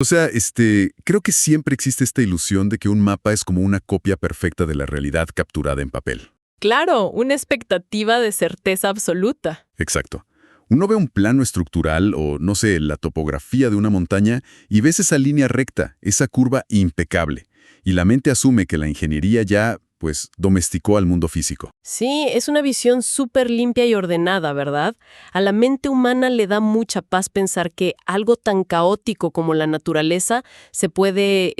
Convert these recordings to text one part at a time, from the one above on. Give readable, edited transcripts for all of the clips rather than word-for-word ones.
O sea, creo que siempre existe esta ilusión de que un mapa es como una copia perfecta de la realidad capturada en papel. Claro, una expectativa de certeza absoluta. Exacto. Uno ve un plano estructural o, no sé, la topografía de una montaña y ves esa línea recta, esa curva impecable. Y la mente asume que la ingeniería ya, pues, domesticó al mundo físico. Sí, es una visión súper limpia y ordenada, ¿verdad? A la mente humana le da mucha paz pensar que algo tan caótico como la naturaleza se puede,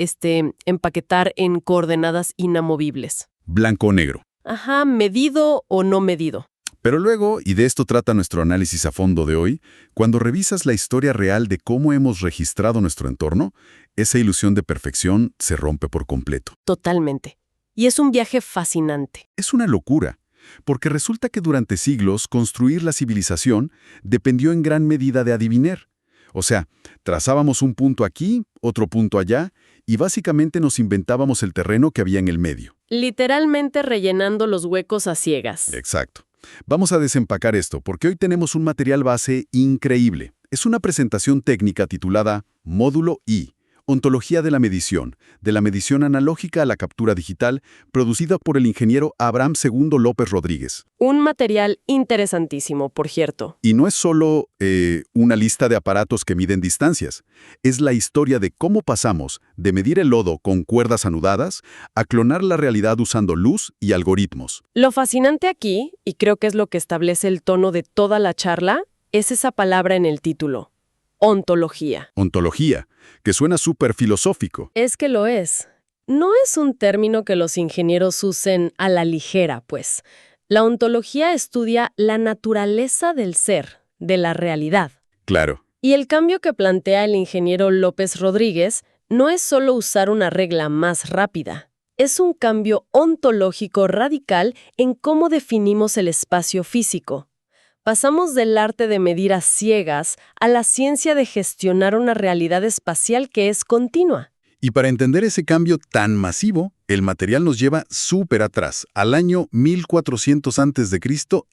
empaquetar en coordenadas inamovibles. Blanco o negro. Ajá, medido o no medido. Pero luego, y de esto trata nuestro análisis a fondo de hoy, cuando revisas la historia real de cómo hemos registrado nuestro entorno, esa ilusión de perfección se rompe por completo. Totalmente. Y es un viaje fascinante. Es una locura, porque resulta que durante siglos construir la civilización dependió en gran medida de adivinar. O sea, trazábamos un punto aquí, otro punto allá, y básicamente nos inventábamos el terreno que había en el medio. Literalmente rellenando los huecos a ciegas. Exacto. Vamos a desempacar esto, porque hoy tenemos un material base increíble. Es una presentación técnica titulada Módulo I, Ontología de la medición analógica a la captura digital, producida por el ingeniero Abraham II López Rodríguez. Un material interesantísimo, por cierto. Y no es solo una lista de aparatos que miden distancias, es la historia de cómo pasamos de medir el lodo con cuerdas anudadas a clonar la realidad usando luz y algoritmos. Lo fascinante aquí, y creo que es lo que establece el tono de toda la charla, es esa palabra en el título: ontología. Ontología, que suena súper filosófico. Es que lo es. No es un término que los ingenieros usen a la ligera, pues. La ontología estudia la naturaleza del ser, de la realidad. Claro. Y el cambio que plantea el ingeniero López Rodríguez no es solo usar una regla más rápida. Es un cambio ontológico radical en cómo definimos el espacio físico. Pasamos del arte de medir a ciegas a la ciencia de gestionar una realidad espacial que es continua. Y para entender ese cambio tan masivo, el material nos lleva súper atrás, al año 1400 a.C.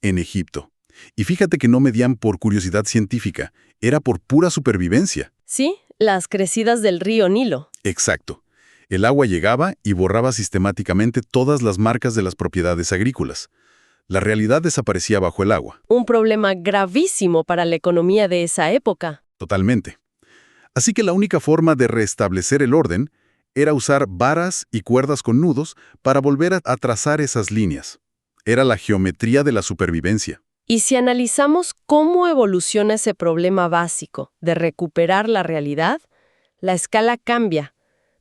en Egipto. Y fíjate que no medían por curiosidad científica, era por pura supervivencia. Sí, las crecidas del río Nilo. Exacto. El agua llegaba y borraba sistemáticamente todas las marcas de las propiedades agrícolas. La realidad desaparecía bajo el agua. Un problema gravísimo para la economía de esa época. Totalmente. Así que la única forma de restablecer el orden era usar varas y cuerdas con nudos para volver a trazar esas líneas. Era la geometría de la supervivencia. Y si analizamos cómo evoluciona ese problema básico de recuperar la realidad, la escala cambia,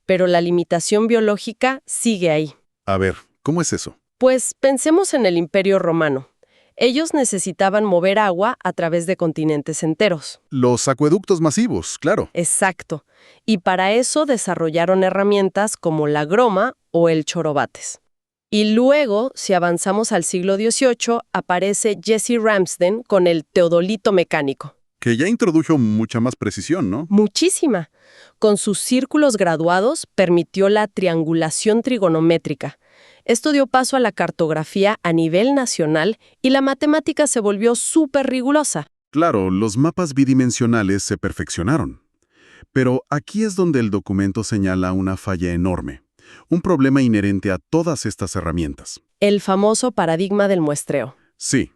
pero la limitación biológica sigue ahí. A ver, ¿cómo es eso? Pues pensemos en el Imperio Romano. Ellos necesitaban mover agua a través de continentes enteros. Los acueductos masivos, claro. Exacto. Y para eso desarrollaron herramientas como la groma o el chorobates. Y luego, si avanzamos al siglo XVIII, aparece Jesse Ramsden con el teodolito mecánico. Que ya introdujo mucha más precisión, ¿no? Muchísima. Con sus círculos graduados permitió la triangulación trigonométrica. Esto dio paso a la cartografía a nivel nacional y la matemática se volvió súper rigurosa. Claro, los mapas bidimensionales se perfeccionaron. Pero aquí es donde el documento señala una falla enorme, un problema inherente a todas estas herramientas. El famoso paradigma del muestreo. Sí,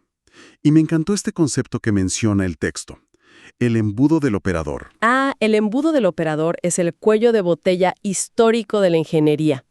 y me encantó este concepto que menciona el texto, el embudo del operador. El embudo del operador es el cuello de botella histórico de la ingeniería.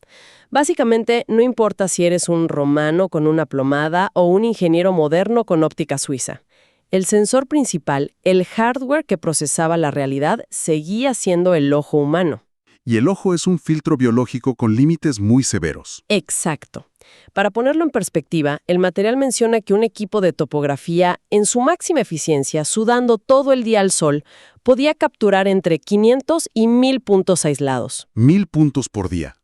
Básicamente, no importa si eres un romano con una plomada o un ingeniero moderno con óptica suiza. El sensor principal, el hardware que procesaba la realidad, seguía siendo el ojo humano. Y el ojo es un filtro biológico con límites muy severos. Exacto. Para ponerlo en perspectiva, el material menciona que un equipo de topografía, en su máxima eficiencia, sudando todo el día al sol, podía capturar entre 500 y 1000 puntos aislados. 1000 puntos por día.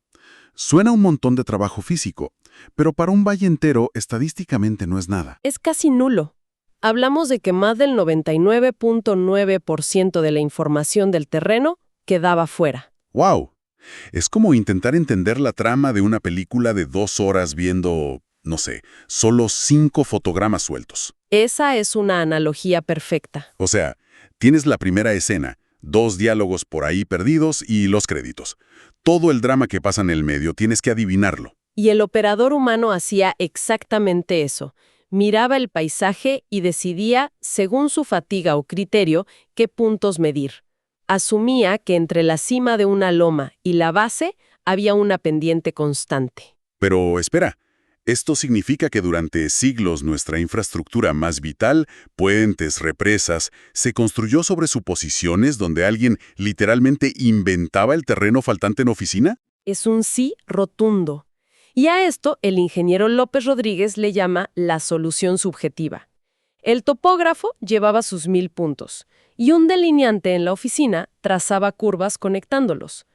Suena un montón de trabajo físico, pero para un valle entero estadísticamente no es nada. Es casi nulo. Hablamos de que más del 99.9% de la información del terreno quedaba fuera. ¡Wow! Es como intentar entender la trama de una película de 2 horas viendo, no sé, solo 5 fotogramas sueltos. Esa es una analogía perfecta. O sea, tienes la primera escena, 2 diálogos por ahí perdidos y los créditos. Todo el drama que pasa en el medio tienes que adivinarlo. Y el operador humano hacía exactamente eso. Miraba el paisaje y decidía, según su fatiga o criterio, qué puntos medir. Asumía que entre la cima de una loma y la base había una pendiente constante. Pero espera, esto significa que durante siglos nuestra infraestructura más vital, puentes, represas, se construyó sobre suposiciones donde alguien literalmente inventaba el terreno faltante en oficina. Es un sí rotundo. Y a esto el ingeniero López Rodríguez le llama la solución subjetiva. El topógrafo llevaba sus 1000 puntos y un delineante en la oficina trazaba curvas conectándolos.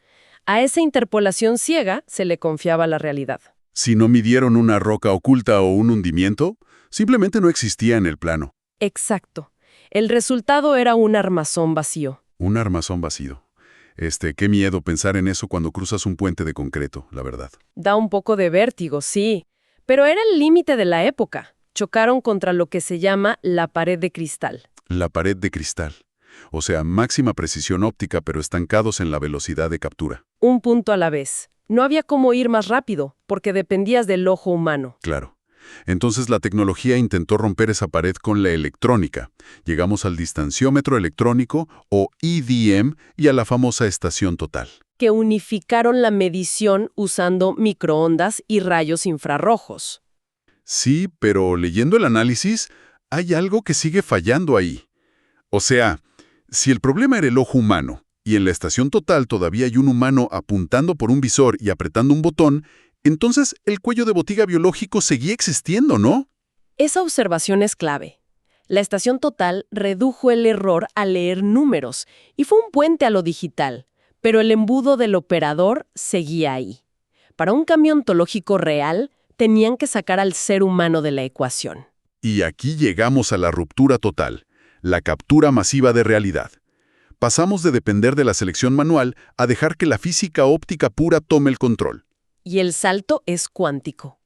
A esa interpolación ciega se le confiaba la realidad. Si no midieron una roca oculta o un hundimiento, simplemente no existía en el plano. Exacto. El resultado era un armazón vacío. Un armazón vacío. Qué miedo pensar en eso cuando cruzas un puente de concreto, la verdad. Da un poco de vértigo, sí. Pero era el límite de la época. Chocaron contra lo que se llama la pared de cristal. La pared de cristal. O sea, máxima precisión óptica, pero estancados en la velocidad de captura. Un punto a la vez. No había cómo ir más rápido, porque dependías del ojo humano. Claro. Entonces la tecnología intentó romper esa pared con la electrónica. Llegamos al distanciómetro electrónico, o EDM, y a la famosa estación total. Que unificaron la medición usando microondas y rayos infrarrojos. Sí, pero leyendo el análisis, hay algo que sigue fallando ahí. O sea, si el problema era el ojo humano, y en la estación total todavía hay un humano apuntando por un visor y apretando un botón, entonces el cuello de botiga biológico seguía existiendo, ¿no? Esa observación es clave. La estación total redujo el error a leer números y fue un puente a lo digital, pero el embudo del operador seguía ahí. Para un cambio ontológico real, tenían que sacar al ser humano de la ecuación. Y aquí llegamos a la ruptura total, la captura masiva de realidad. Pasamos de depender de la selección manual a dejar que la física óptica pura tome el control. Y el salto es cuántico.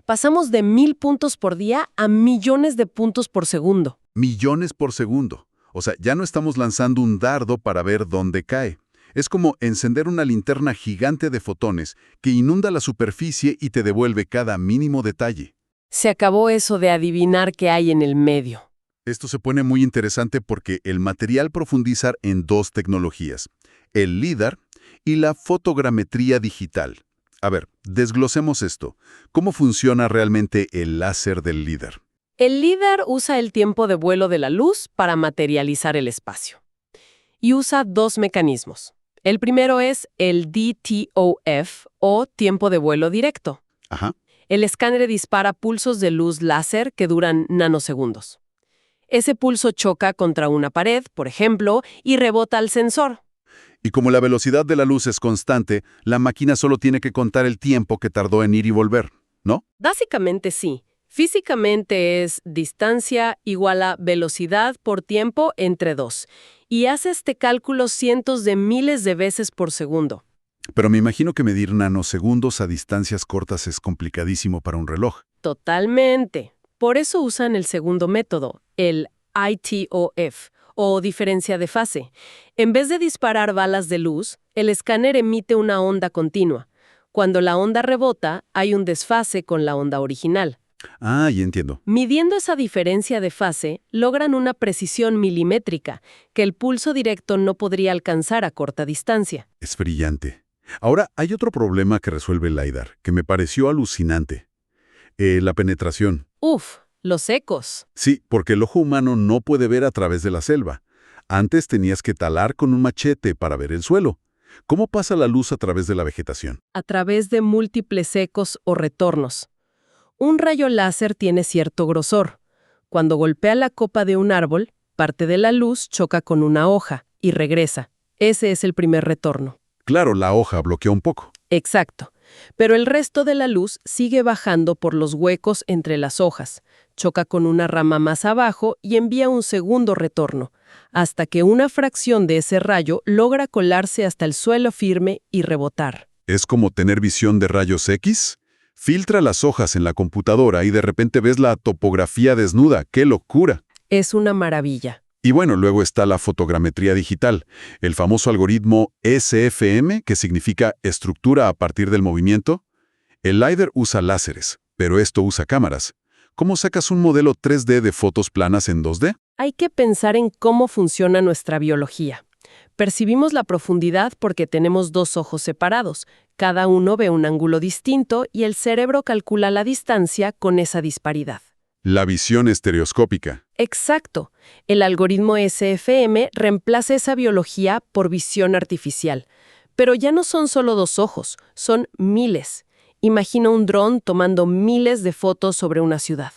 Pasamos de 1000 puntos por día a millones de puntos por segundo. Millones por segundo. O sea, ya no estamos lanzando un dardo para ver dónde cae. Es como encender una linterna gigante de fotones que inunda la superficie y te devuelve cada mínimo detalle. Se acabó eso de adivinar qué hay en el medio. Esto se pone muy interesante porque el material profundiza en 2 tecnologías, el LIDAR y la fotogrametría digital. A ver, desglosemos esto. ¿Cómo funciona realmente el láser del LIDAR? El LIDAR usa el tiempo de vuelo de la luz para materializar el espacio. Y usa 2 mecanismos. El primero es el DTOF, o tiempo de vuelo directo. Ajá. El escáner dispara pulsos de luz láser que duran nanosegundos. Ese pulso choca contra una pared, por ejemplo, y rebota al sensor. Y como la velocidad de la luz es constante, la máquina solo tiene que contar el tiempo que tardó en ir y volver, ¿no? Básicamente sí. Físicamente es distancia igual a velocidad por tiempo entre 2. Y hace este cálculo cientos de miles de veces por segundo. Pero me imagino que medir nanosegundos a distancias cortas es complicadísimo para un reloj. Totalmente. Por eso usan el segundo método, el ITOF, o diferencia de fase. En vez de disparar balas de luz, el escáner emite una onda continua. Cuando la onda rebota, hay un desfase con la onda original. Ah, ya entiendo. Midiendo esa diferencia de fase, logran una precisión milimétrica que el pulso directo no podría alcanzar a corta distancia. Es brillante. Ahora, hay otro problema que resuelve el LiDAR, que me pareció alucinante. La penetración. Uf, los ecos. Sí, porque el ojo humano no puede ver a través de la selva. Antes tenías que talar con un machete para ver el suelo. ¿Cómo pasa la luz a través de la vegetación? A través de múltiples ecos o retornos. Un rayo láser tiene cierto grosor. Cuando golpea la copa de un árbol, parte de la luz choca con una hoja y regresa. Ese es el primer retorno. Claro, la hoja bloquea un poco. Exacto. Pero el resto de la luz sigue bajando por los huecos entre las hojas, choca con una rama más abajo y envía un segundo retorno, hasta que una fracción de ese rayo logra colarse hasta el suelo firme y rebotar. ¿Es como tener visión de rayos X? Filtra las hojas en la computadora y de repente ves la topografía desnuda. ¡Qué locura! Es una maravilla. Y bueno, luego está la fotogrametría digital, el famoso algoritmo SFM, que significa estructura a partir del movimiento. El LiDAR usa láseres, pero esto usa cámaras. ¿Cómo sacas un modelo 3D de fotos planas en 2D? Hay que pensar en cómo funciona nuestra biología. Percibimos la profundidad porque tenemos dos ojos separados. Cada uno ve un ángulo distinto y el cerebro calcula la distancia con esa disparidad. La visión estereoscópica. Exacto. El algoritmo SFM reemplaza esa biología por visión artificial. Pero ya no son solo dos ojos, son miles. Imagina un dron tomando miles de fotos sobre una ciudad.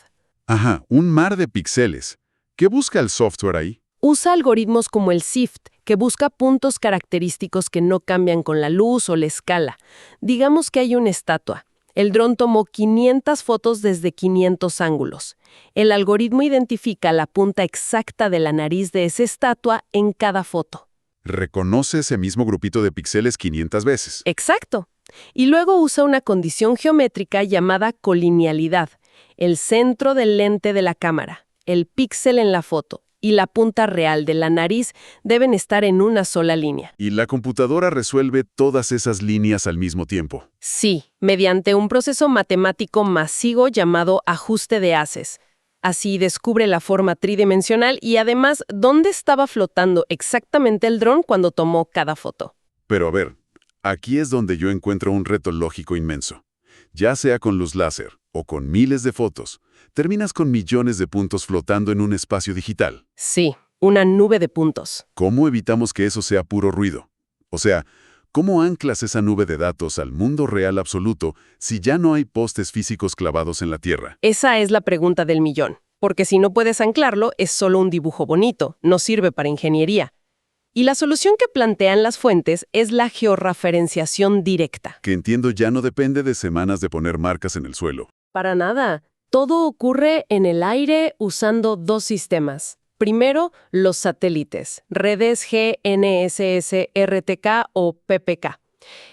Ajá, un mar de píxeles. ¿Qué busca el software ahí? Usa algoritmos como el SIFT, que busca puntos característicos que no cambian con la luz o la escala. Digamos que hay una estatua. El dron tomó 500 fotos desde 500 ángulos. El algoritmo identifica la punta exacta de la nariz de esa estatua en cada foto. Reconoce ese mismo grupito de píxeles 500 veces. Exacto. Y luego usa una condición geométrica llamada colinealidad, el centro del lente de la cámara, el píxel en la foto y la punta real de la nariz deben estar en una sola línea. Y la computadora resuelve todas esas líneas al mismo tiempo. Sí, mediante un proceso matemático masivo llamado ajuste de haces. Así descubre la forma tridimensional y además dónde estaba flotando exactamente el dron cuando tomó cada foto. Pero a ver, aquí es donde yo encuentro un reto lógico inmenso. Ya sea con luz láser o con miles de fotos, terminas con millones de puntos flotando en un espacio digital. Sí, una nube de puntos. ¿Cómo evitamos que eso sea puro ruido? O sea, ¿cómo anclas esa nube de datos al mundo real absoluto si ya no hay postes físicos clavados en la Tierra? Esa es la pregunta del millón, porque si no puedes anclarlo, es solo un dibujo bonito, no sirve para ingeniería. Y la solución que plantean las fuentes es la georreferenciación directa. Que entiendo ya no depende de semanas de poner marcas en el suelo. Para nada. Todo ocurre en el aire usando dos sistemas. Primero, los satélites, redes GNSS, RTK o PPK.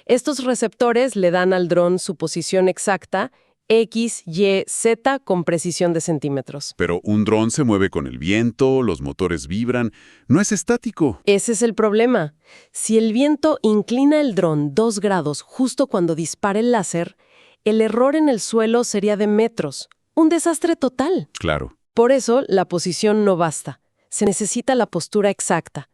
Estos receptores le dan al dron su posición exacta, X, Y, Z con precisión de centímetros. Pero un dron se mueve con el viento, los motores vibran, no es estático. Ese es el problema. Si el viento inclina el dron 2 grados justo cuando dispara el láser, el error en el suelo sería de metros. Un desastre total. Claro. Por eso, la posición no basta. Se necesita la postura exacta.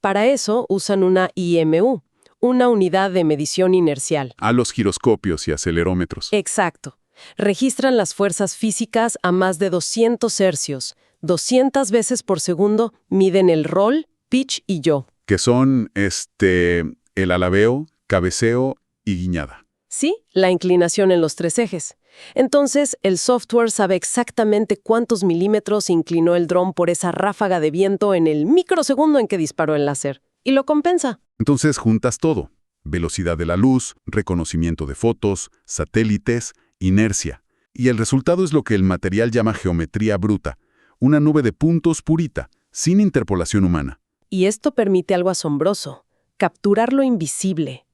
Para eso usan una IMU, una unidad de medición inercial. A los giroscopios y acelerómetros. Exacto. Registran las fuerzas físicas a más de 200 hercios. 200 veces por segundo miden el roll, pitch y yaw. Que son, el alabeo, cabeceo y guiñada. Sí, la inclinación en los 3 ejes. Entonces, el software sabe exactamente cuántos milímetros inclinó el dron por esa ráfaga de viento en el microsegundo en que disparó el láser. Y lo compensa. Entonces juntas todo. Velocidad de la luz, reconocimiento de fotos, satélites, inercia. Y el resultado es lo que el material llama geometría bruta, una nube de puntos purita, sin interpolación humana. Y esto permite algo asombroso, capturar lo invisible.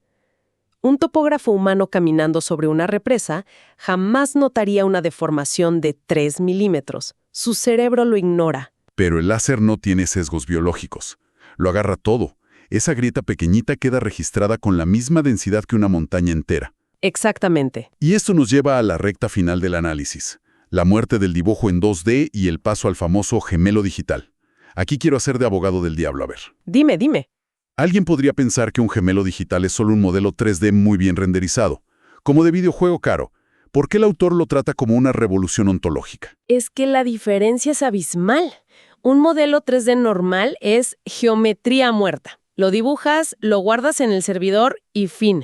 Un topógrafo humano caminando sobre una represa jamás notaría una deformación de 3 milímetros. Su cerebro lo ignora. Pero el láser no tiene sesgos biológicos. Lo agarra todo. Esa grieta pequeñita queda registrada con la misma densidad que una montaña entera. Exactamente. Y esto nos lleva a la recta final del análisis. La muerte del dibujo en 2D y el paso al famoso gemelo digital. Aquí quiero hacer de abogado del diablo, a ver. Dime. Alguien podría pensar que un gemelo digital es solo un modelo 3D muy bien renderizado, como de videojuego caro. ¿Por qué el autor lo trata como una revolución ontológica? Es que la diferencia es abismal. Un modelo 3D normal es geometría muerta. Lo dibujas, lo guardas en el servidor y fin.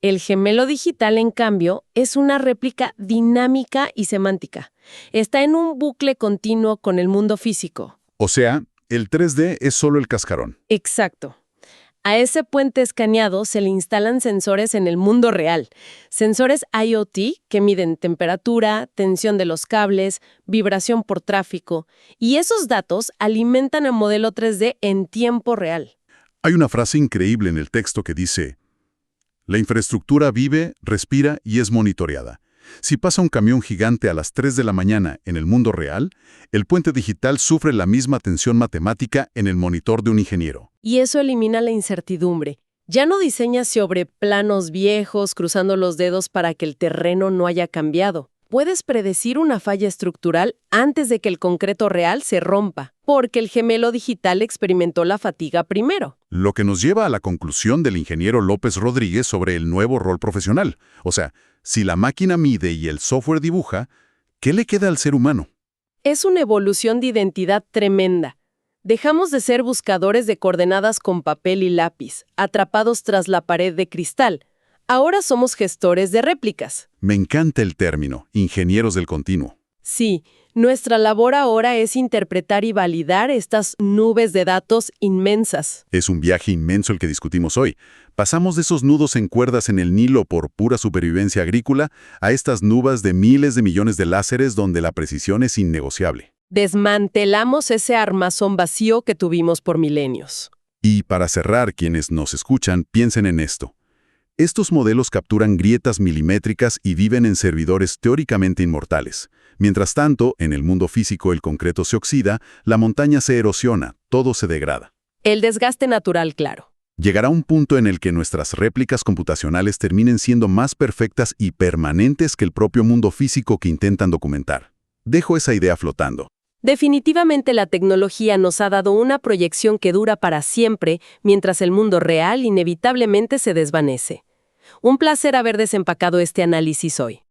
El gemelo digital, en cambio, es una réplica dinámica y semántica. Está en un bucle continuo con el mundo físico. O sea, el 3D es solo el cascarón. Exacto. A ese puente escaneado se le instalan sensores en el mundo real. Sensores IoT que miden temperatura, tensión de los cables, vibración por tráfico. Y esos datos alimentan el modelo 3D en tiempo real. Hay una frase increíble en el texto que dice: la infraestructura vive, respira y es monitoreada. Si pasa un camión gigante a las 3 de la mañana en el mundo real, el puente digital sufre la misma tensión matemática en el monitor de un ingeniero. Y eso elimina la incertidumbre. Ya no diseñas sobre planos viejos, cruzando los dedos para que el terreno no haya cambiado. Puedes predecir una falla estructural antes de que el concreto real se rompa, porque el gemelo digital experimentó la fatiga primero. Lo que nos lleva a la conclusión del ingeniero López Rodríguez sobre el nuevo rol profesional. O sea, si la máquina mide y el software dibuja, ¿qué le queda al ser humano? Es una evolución de identidad tremenda. Dejamos de ser buscadores de coordenadas con papel y lápiz, atrapados tras la pared de cristal. Ahora somos gestores de réplicas. Me encanta el término, ingenieros del continuo. Sí, nuestra labor ahora es interpretar y validar estas nubes de datos inmensas. Es un viaje inmenso el que discutimos hoy. Pasamos de esos nudos en cuerdas en el Nilo por pura supervivencia agrícola a estas nubes de miles de millones de láseres donde la precisión es innegociable. Desmantelamos ese armazón vacío que tuvimos por milenios. Y para cerrar, quienes nos escuchan, piensen en esto. Estos modelos capturan grietas milimétricas y viven en servidores teóricamente inmortales. Mientras tanto, en el mundo físico el concreto se oxida, la montaña se erosiona, todo se degrada. El desgaste natural, claro. Llegará un punto en el que nuestras réplicas computacionales terminen siendo más perfectas y permanentes que el propio mundo físico que intentan documentar. Dejo esa idea flotando. Definitivamente la tecnología nos ha dado una proyección que dura para siempre, mientras el mundo real inevitablemente se desvanece. Un placer haber desempacado este análisis hoy.